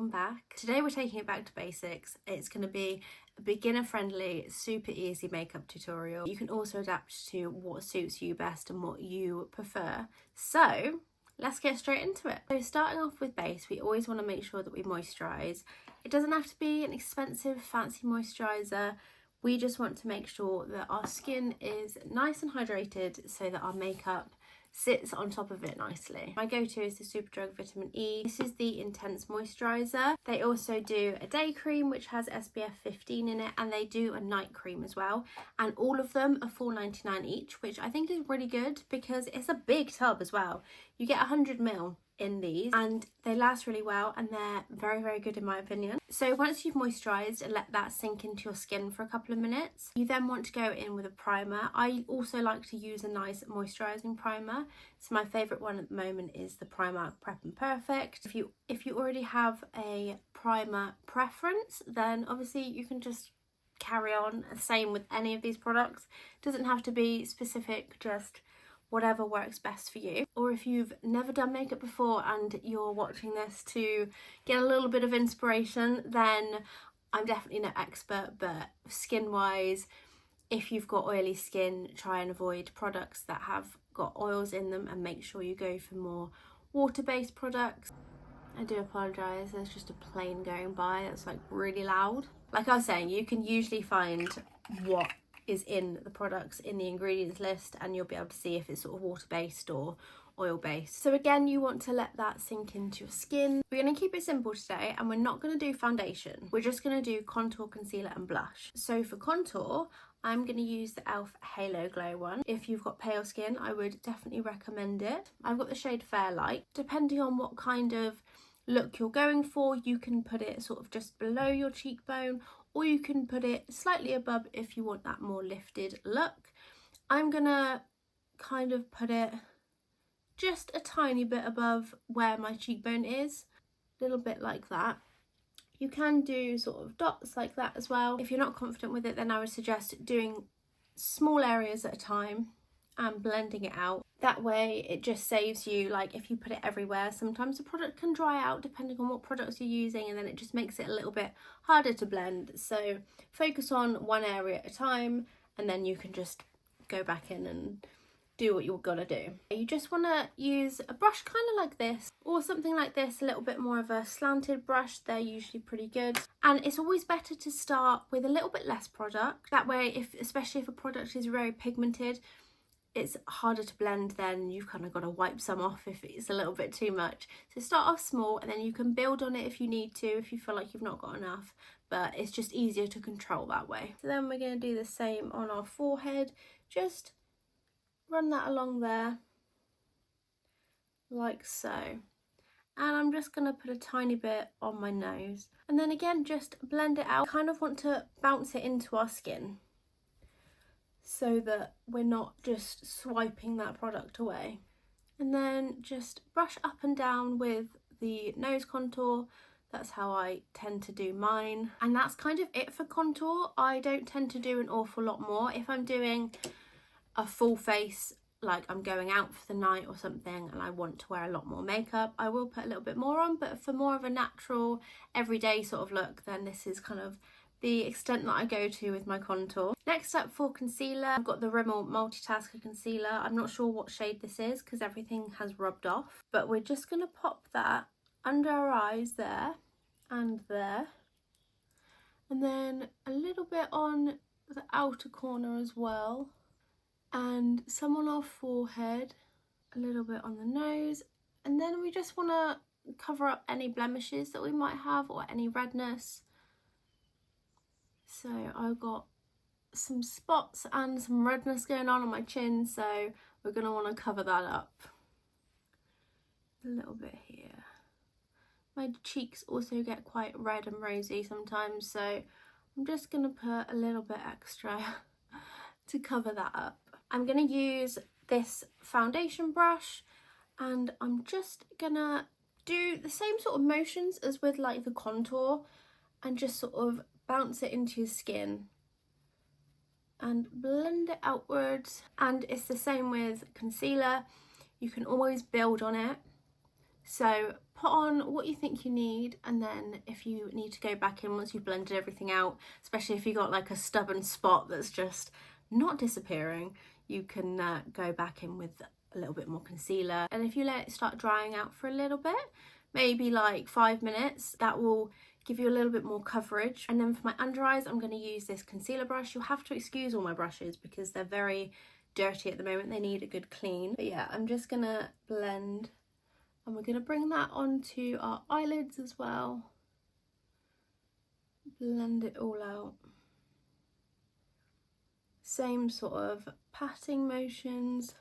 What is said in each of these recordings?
welcome back. Today we're taking it back to basics. It's going to be a beginner friendly, super easy makeup tutorial. You can also adapt to what suits you best and what you prefer. So let's get straight into it. So starting off with base, we always want to make sure that we moisturise. It doesn't have to be an expensive fancy moisturiser. We just want to make sure that our skin is nice and hydrated so that our makeup sits on top of it nicely. My go-to is the Superdrug Vitamin E. This is the Intense Moisturiser. They also do a day cream which has SPF 15 in it, and they do a night cream as well. And all of them are $4.99 each, which I think is really good because it's a big tub as well. You get 100ml in these and they last really well, and they're very, very good in my opinion. So once you've moisturised and let that sink into your skin for a couple of minutes, you then want to go in with a primer. I also like to use a nice moisturising primer. So my favourite one at the moment is the Primark Prep and Perfect. If you already have a primer preference, then obviously you can just carry on. Same with any of these products. It doesn't have to be specific, just whatever works best for you. Or if you've never done makeup before and you're watching this to get a little bit of inspiration, then I'm definitely no expert, but skin wise, if you've got oily skin, try and avoid products that have got oils in them and make sure you go for more water-based products. I do apologise, there's just a plane going by that's like really loud. Like I was saying, you can usually find what is in the products in the ingredients list, and you'll be able to see if it's sort of water-based or oil-based. So again, you want to let that sink into your skin. We're going to keep it simple today, and we're not going to do foundation. We're just going to do contour, concealer and blush. So for contour, I'm going to use the e.l.f. Halo Glow one. If you've got pale skin, I would definitely recommend it. I've got the shade Fairlight. Depending on what kind of look you're going for, you can put it sort of just below your cheekbone, or you can put it slightly above if you want that more lifted look. I'm gonna kind of put it just a tiny bit above where my cheekbone is, a little bit like that. You can do sort of dots like that as well. If you're not confident with it, then I would suggest doing small areas at a time and blending it out. That way it just saves you, like if you put it everywhere, sometimes the product can dry out depending on what products you're using, and then it just makes it a little bit harder to blend. So focus on one area at a time, and then you can just go back in and do what you're gonna do. You just want to use a brush kind of like this or something like this, a little bit more of a slanted brush. They're usually pretty good, and it's always better to start with a little bit less product. That way, especially if a product is very pigmented, it's harder to blend. Then you've kind of got to wipe some off if it's a little bit too much. So start off small, and then you can build on it if you need to, if you feel like you've not got enough, but it's just easier to control that way. So then we're going to do the same on our forehead. Just run that along there like so, and I'm just going to put a tiny bit on my nose, and then again just blend it out. Kind of want to bounce it into our skin so that we're not just swiping that product away. And then just brush up and down with the nose contour. That's how I tend to do mine, and that's kind of it for contour. I don't tend to do an awful lot more. If I'm doing a full face, like I'm going out for the night or something and I want to wear a lot more makeup, I will put a little bit more on, but for more of a natural everyday sort of look, then this is kind of the extent that I go to with my contour. Next up for concealer, I've got the Rimmel Multitasker Concealer. I'm not sure what shade this is because everything has rubbed off, but we're just going to pop that under our eyes there and there, and then a little bit on the outer corner as well, and some on our forehead, a little bit on the nose, and then we just want to cover up any blemishes that we might have or any redness. So I've got some spots and some redness going on my chin, so we're going to want to cover that up a little bit here. My cheeks also get quite red and rosy sometimes, so I'm just going to put a little bit extra to cover that up. I'm going to use this foundation brush, and I'm just going to do the same sort of motions as with like the contour and just sort of bounce it into your skin and blend it outwards. And it's the same with concealer. You can always build on it. So put on what you think you need, and then if you need to go back in once you've blended everything out, especially if you got like a stubborn spot that's just not disappearing, you can go back in with a little bit more concealer. And if you let it start drying out for a little bit, maybe like 5 minutes, that will give you a little bit more coverage. And then for my under eyes, I'm going to use this concealer brush. You'll have to excuse all my brushes because they're very dirty at the moment. They need a good clean. But yeah, I'm just gonna blend, and we're gonna bring that onto our eyelids as well. Blend it all out. Same sort of patting motions.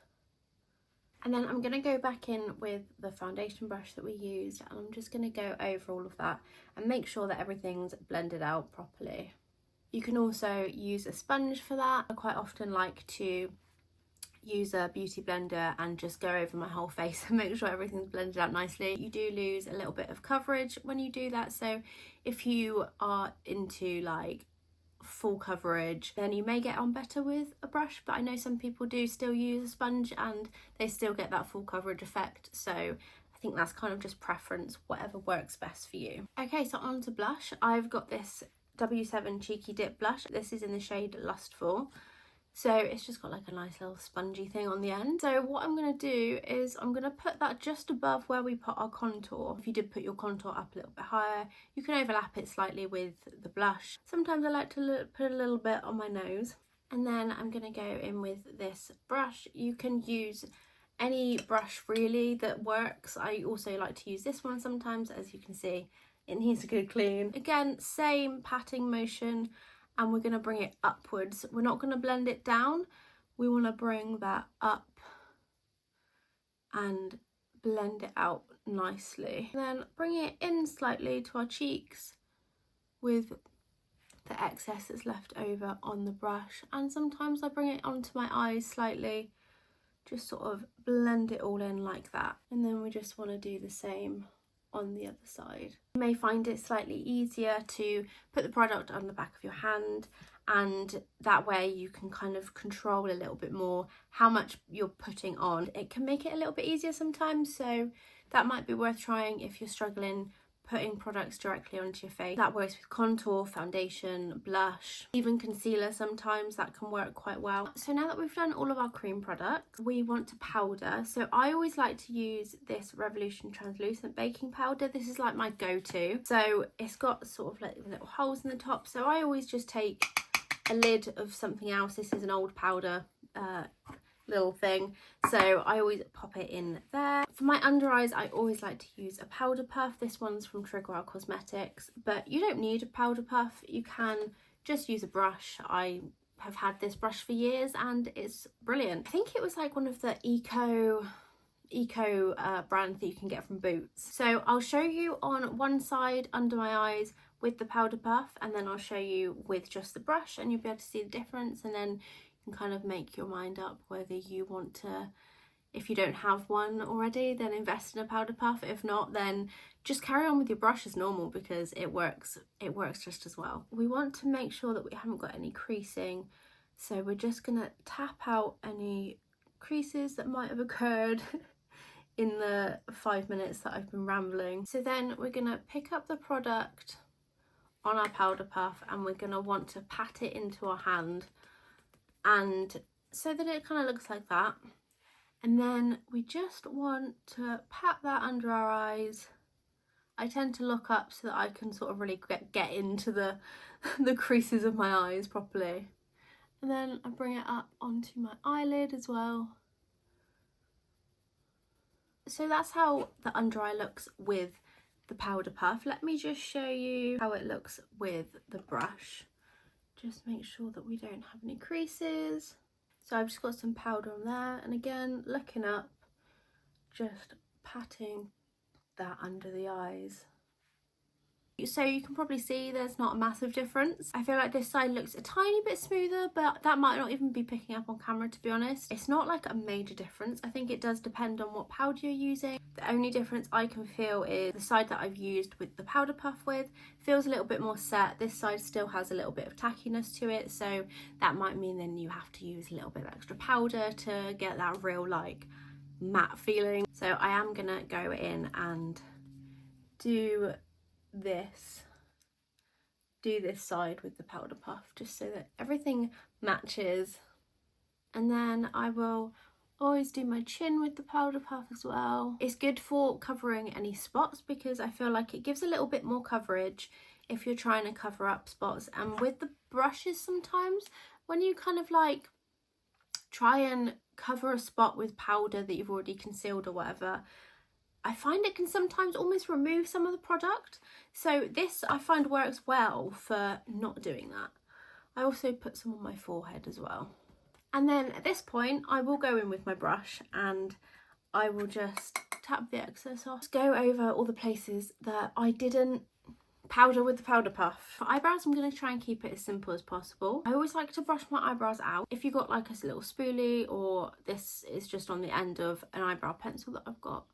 And then I'm going to go back in with the foundation brush that we used, and I'm just going to go over all of that and make sure that everything's blended out properly. You can also use a sponge for that. I quite often like to use a beauty blender and just go over my whole face and make sure everything's blended out nicely. You do lose a little bit of coverage when you do that, so if you are into like full coverage, then you may get on better with a brush, but I know some people do still use a sponge and they still get that full coverage effect, so I think that's kind of just preference, whatever works best for you. Okay, so on to blush. I've got this W7 Cheeky Dip blush. This is in the shade Lustful. So it's just got like a nice little spongy thing on the end. So what I'm going to do is I'm going to put that just above where we put our contour. If you did put your contour up a little bit higher, you can overlap it slightly with the blush. Sometimes I like to put a little bit on my nose. And then I'm going to go in with this brush. You can use any brush really that works. I also like to use this one sometimes. As you can see, it needs a good clean. Again, same patting motion. And we're going to bring it upwards. We're not going to blend it down. We want to bring that up and blend it out nicely. And then bring it in slightly to our cheeks with the excess that's left over on the brush. And sometimes I bring it onto my eyes slightly, just sort of blend it all in like that. And then we just want to do the same on the other side. You may find it slightly easier to put the product on the back of your hand, and that way you can kind of control a little bit more how much you're putting on. It can make it a little bit easier sometimes, so that might be worth trying if you're struggling putting products directly onto your face. That works with contour, foundation, blush, even concealer sometimes. That can work quite well. So now that we've done all of our cream products, we want to powder. So I always like to use this Revolution translucent baking powder. This is like my go-to. So it's got sort of like little holes in the top, so I always just take a lid of something else. This is an old powder little thing, so I always pop it in there. For my under eyes, I always like to use a powder puff. This one's from Trigwell Cosmetics, but you don't need a powder puff. You can just use a brush. I have had this brush for years and it's brilliant. I think it was like one of the eco brands that you can get from Boots. So I'll show you on one side under my eyes with the powder puff, and then I'll show you with just the brush, and you'll be able to see the difference, and then and kind of make your mind up whether you want to, if you don't have one already, then invest in a powder puff. If not, then just carry on with your brush as normal, because it works just as well. We want to make sure that we haven't got any creasing, so we're just gonna tap out any creases that might have occurred in the 5 minutes that I've been rambling. So then we're gonna pick up the product on our powder puff, and we're gonna want to pat it into our hand, and so that it kind of looks like that. And then we just want to pat that under our eyes. I tend to look up so that I can sort of really get into the creases of my eyes properly. And then I bring it up onto my eyelid as well. So that's how the under eye looks with the powder puff. Let me just show you how it looks with the brush. Just make sure that we don't have any creases. So I've just got some powder on there, and again, looking up, just patting that under the eyes. So you can probably see there's not a massive difference. I feel like this side looks a tiny bit smoother, but that might not even be picking up on camera, to be honest. It's not like a major difference. I think it does depend on what powder you're using. The only difference I can feel is the side that I've used with the powder puff with feels a little bit more set. This side still has a little bit of tackiness to it, so that might mean then you have to use a little bit of extra powder to get that real like matte feeling. So I am gonna go in and do this side with the powder puff, just so that everything matches. And then I will always do my chin with the powder puff as well. It's good for covering any spots because I feel like it gives a little bit more coverage if you're trying to cover up spots. And with the brushes, sometimes when you kind of like try and cover a spot with powder that you've already concealed or whatever, I find it can sometimes almost remove some of the product. So this I find works well for not doing that. I also put some on my forehead as well. And then at this point, I will go in with my brush and I will just tap the excess off. Just go over all the places that I didn't powder with the powder puff. For eyebrows, I'm going to try and keep it as simple as possible. I always like to brush my eyebrows out. If you've got like a little spoolie, or this is just on the end of an eyebrow pencil that I've got.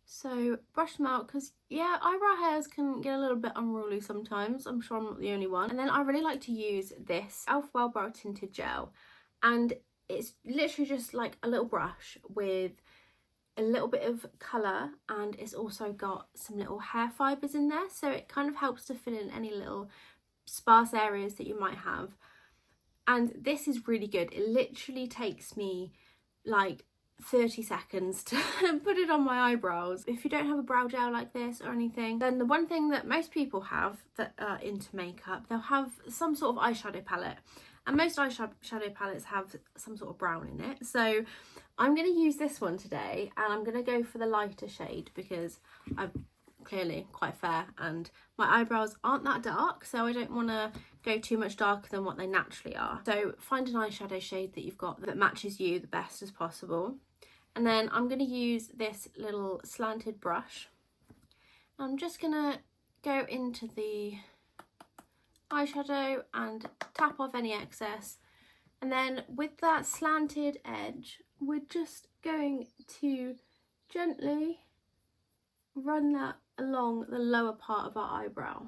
So brush them out because, yeah, eyebrow hairs can get a little bit unruly sometimes. I'm sure I'm not the only one. And then I really like to use this e.l.f. Well Brow Tinted Gel. And it's literally just like a little brush with a little bit of colour, and it's also got some little hair fibres in there, so it kind of helps to fill in any little sparse areas that you might have. And this is really good. It literally takes me like 30 seconds to put it on my eyebrows. If you don't have a brow gel like this or anything, then the one thing that most people have that are into makeup, they'll have some sort of eyeshadow palette. And most eyeshadow palettes have some sort of brown in it. So I'm going to use this one today, and I'm going to go for the lighter shade because I'm clearly quite fair and my eyebrows aren't that dark, so I don't want to go too much darker than what they naturally are. So find an eyeshadow shade that you've got that matches you the best as possible. And then I'm going to use this little slanted brush. I'm just going to go into the eyeshadow and tap off any excess, and then with that slanted edge we're just going to gently run that along the lower part of our eyebrow.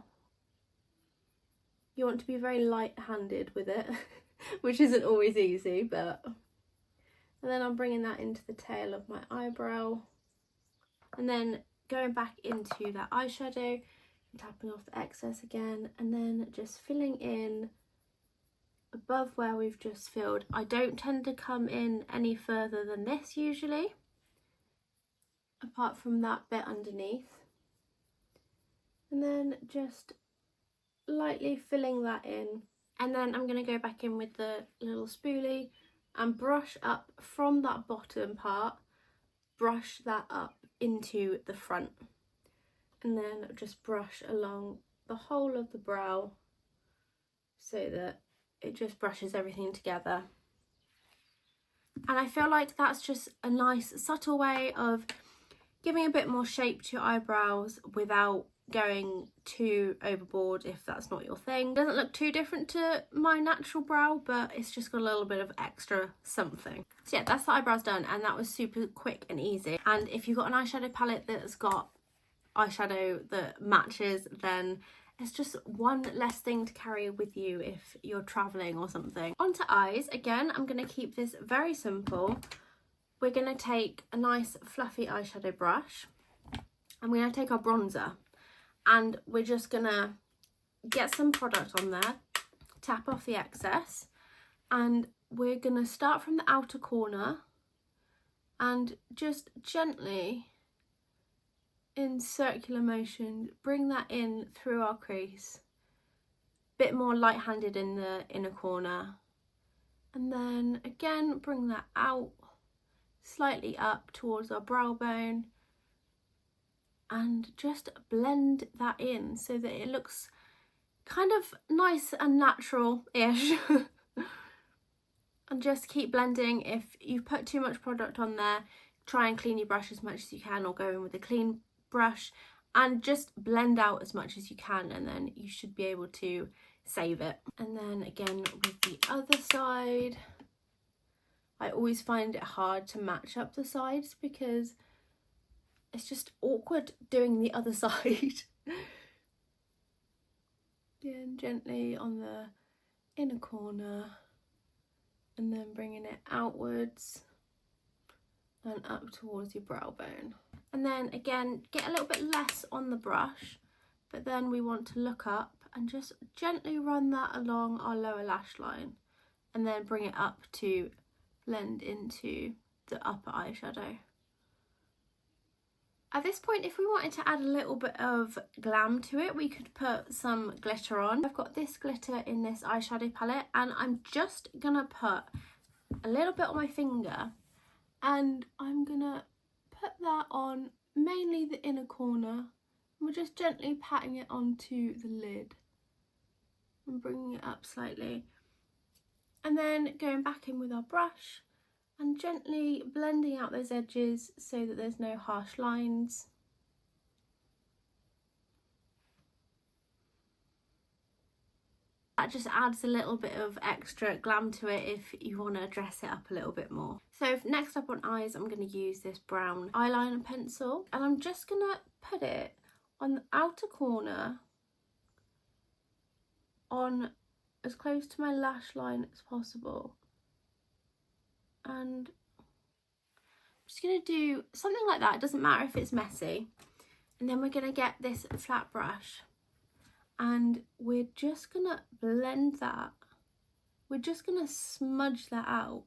You want to be very light-handed with it which isn't always easy, but and then I'm bringing that into the tail of my eyebrow, and then going back into that eyeshadow, tapping off the excess again, and then just filling in above where we've just filled. I don't tend to come in any further than this usually, apart from that bit underneath, and then just lightly filling that in. And then I'm going to go back in with the little spoolie and brush up from that bottom part, brush that up into the front, and then just brush along the whole of the brow so that it just brushes everything together. And I feel like that's just a nice subtle way of giving a bit more shape to your eyebrows without going too overboard if that's not your thing. It doesn't look too different to my natural brow, but it's just got a little bit of extra something. So yeah, that's the eyebrows done, and that was super quick and easy. And if you've got an eyeshadow palette that's got eyeshadow that matches, then it's just one less thing to carry with you if you're traveling or something. Onto eyes. Again, I'm going to keep this very simple. We're going to take a nice fluffy eyeshadow brush, and we're going to take our bronzer, and we're just going to get some product on there, tap off the excess, and we're going to start from the outer corner and just gently, in circular motion, bring that in through our crease. Bit more light-handed in the inner corner, and then again bring that out slightly up towards our brow bone, and just blend that in so that it looks kind of nice and natural-ish. And just keep blending. If you put too much product on there, try and clean your brush as much as you can, or go in with a clean brush and just blend out as much as you can, and then you should be able to save it. And then again with the other side, I always find it hard to match up the sides because it's just awkward doing the other side. Again, gently on the inner corner, and then bringing it outwards and up towards your brow bone. And then again, get a little bit less on the brush, but then we want to look up and just gently run that along our lower lash line and then bring it up to blend into the upper eyeshadow. At this point, if we wanted to add a little bit of glam to it, we could put some glitter on. I've got this glitter in this eyeshadow palette, and I'm just gonna put a little bit on my finger, and I'm gonna put that on mainly the inner corner. We're just gently patting it onto the lid and bringing it up slightly. And then going back in with our brush and gently blending out those edges so that there's no harsh lines. That just adds a little bit of extra glam to it if you want to dress it up a little bit more. So next up on eyes, I'm going to use this brown eyeliner pencil, and I'm just going to put it on the outer corner, on as close to my lash line as possible. And I'm just going to do something like that. It doesn't matter if it's messy. And then we're going to get this flat brush and we're just going to blend that. We're just going to smudge that out,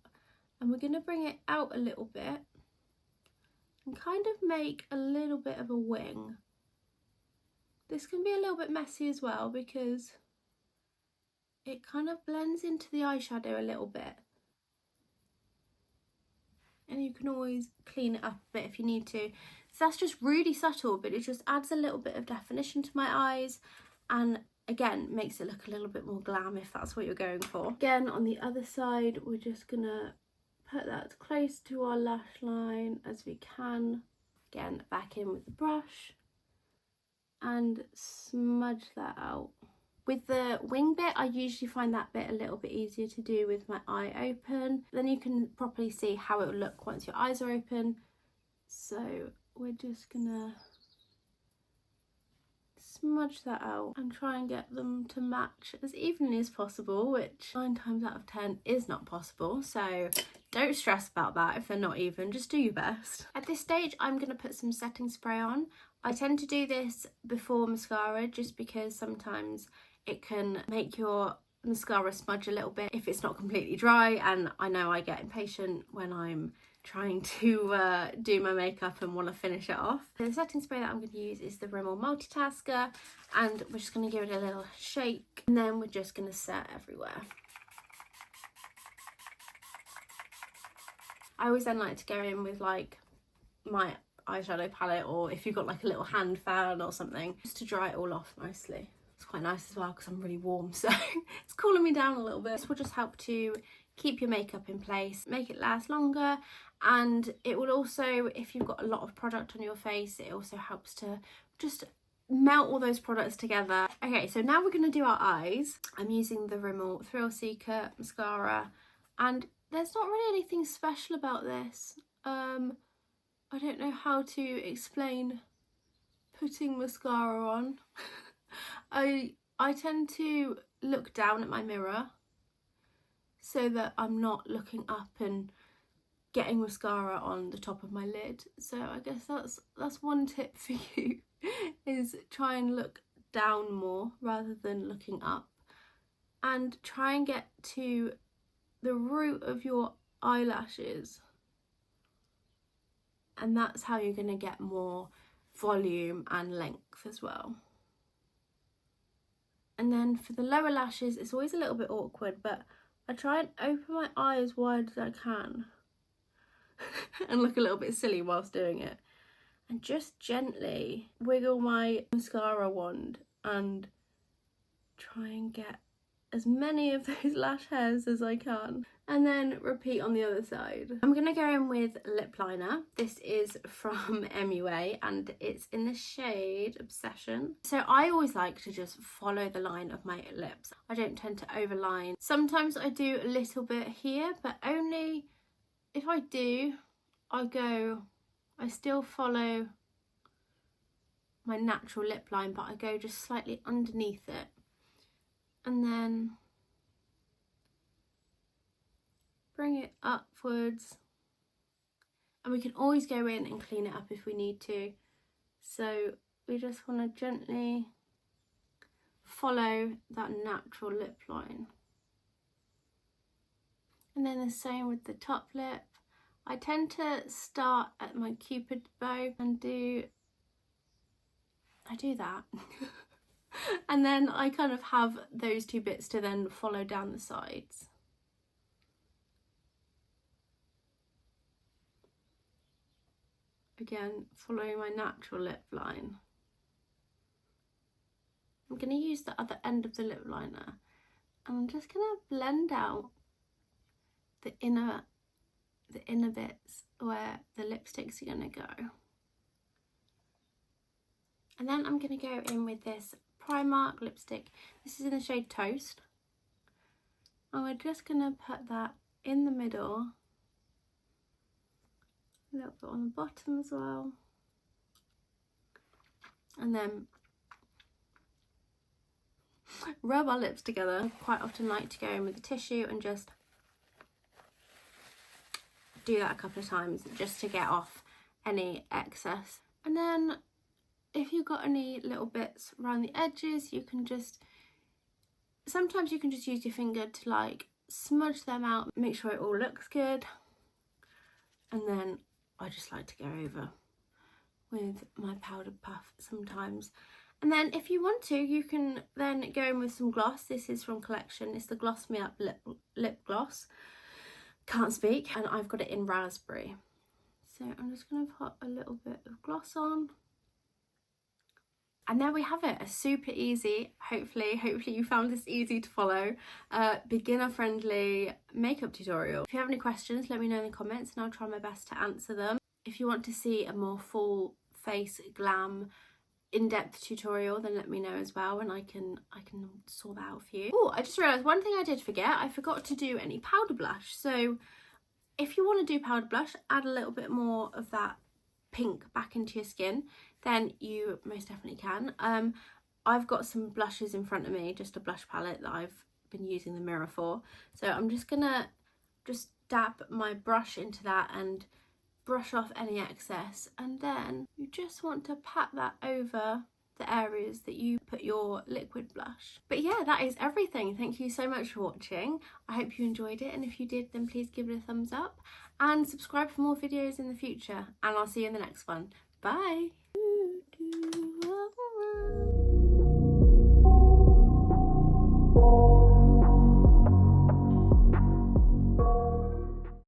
and we're going to bring it out a little bit and kind of make a little bit of a wing. This can be a little bit messy as well because it kind of blends into the eyeshadow a little bit. And you can always clean it up a bit if you need to. So that's just really subtle, but it just adds a little bit of definition to my eyes, and again makes it look a little bit more glam if that's what you're going for. Again, on the other side, we're just gonna put that as close to our lash line as we can. Again, back in with the brush and smudge that out. With the wing bit, I usually find that bit a little bit easier to do with my eye open. Then you can properly see how it will look once your eyes are open. So we're just gonna smudge that out and try and get them to match as evenly as possible, which 9 times out of 10 is not possible. So don't stress about that if they're not even, just do your best. At this stage, I'm gonna put some setting spray on. I tend to do this before mascara just because sometimes it can make your mascara smudge a little bit if it's not completely dry, and I know I get impatient when I'm trying to do my makeup and want to finish it off. The setting spray that I'm going to use is the Rimmel Multitasker, and we're just going to give it a little shake, and then we're just going to set everywhere. I always then like to go in with like my eyeshadow palette, or if you've got like a little hand fan or something, just to dry it all off nicely. It's quite nice as well because I'm really warm, so it's cooling me down a little bit. This will just help to keep your makeup in place, make it last longer, and it will also, if you've got a lot of product on your face, it also helps to just melt all those products together. Okay, so now we're going to do our eyes. I'm using the Rimmel Thrill Seeker mascara, and there's not really anything special about this. I don't know how to explain putting mascara on. I tend to look down at my mirror so that I'm not looking up and getting mascara on the top of my lid. So I guess that's one tip for you, is try and look down more rather than looking up, and try and get to the root of your eyelashes, and that's how you're going to get more volume and length as well. And then for the lower lashes, it's always a little bit awkward, but I try and open my eye as wide as I can and look a little bit silly whilst doing it, and just gently wiggle my mascara wand and try and get as many of those lash hairs as I can, and then repeat on the other side. I'm gonna go in with lip liner. This is from MUA and it's in the shade Obsession. So I always like to just follow the line of my lips. I don't tend to overline. Sometimes I do a little bit here, but only if I do, I still follow my natural lip line, but I go just slightly underneath it. And then bring it upwards And we can always go in and clean it up if we need to. So we just want to gently follow that natural lip line. And then the same with the top lip. I tend to start at my Cupid bow and I do that. And then I kind of have those two bits to then follow down the sides. Again, following my natural lip line. I'm going to use the other end of the lip liner and I'm just going to blend out the inner bits where the lipsticks are going to go. And then I'm going to go in with this Primark lipstick. This is in the shade Toast. And we're just going to put that in the middle. A little bit on the bottom as well. And then rub our lips together. I quite often like to go in with a tissue and just do that a couple of times just to get off any excess. And then if you've got any little bits around the edges, you can just, sometimes you can just use your finger to like smudge them out, make sure it all looks good. And then I just like to go over with my powder puff sometimes. And then if you want to, you can then go in with some gloss. This is from Complexion. It's the Gloss Me Up lip gloss. Can't speak. And I've got it in Raspberry. So I'm just going to put a little bit of gloss on. And there we have it, a super easy, hopefully you found this easy to follow, beginner friendly makeup tutorial. If you have any questions, let me know in the comments and I'll try my best to answer them. If you want to see a more full face glam in-depth tutorial, then let me know as well and I can sort that out for you. Oh, I just realised one thing I did forget. I forgot to do any powder blush. So if you want to do powder blush, add a little bit more of that pink back into your skin, then you most definitely can. I've got some blushes in front of me, just a blush palette that I've been using the mirror for. So I'm just gonna dab my brush into that and brush off any excess, and then you just want to pat that over the areas that you put your liquid blush. But yeah, that is everything. Thank you so much for watching. I hope you enjoyed it, and if you did, then please give it a thumbs up and subscribe for more videos in the future, and I'll see you in the next one. Bye.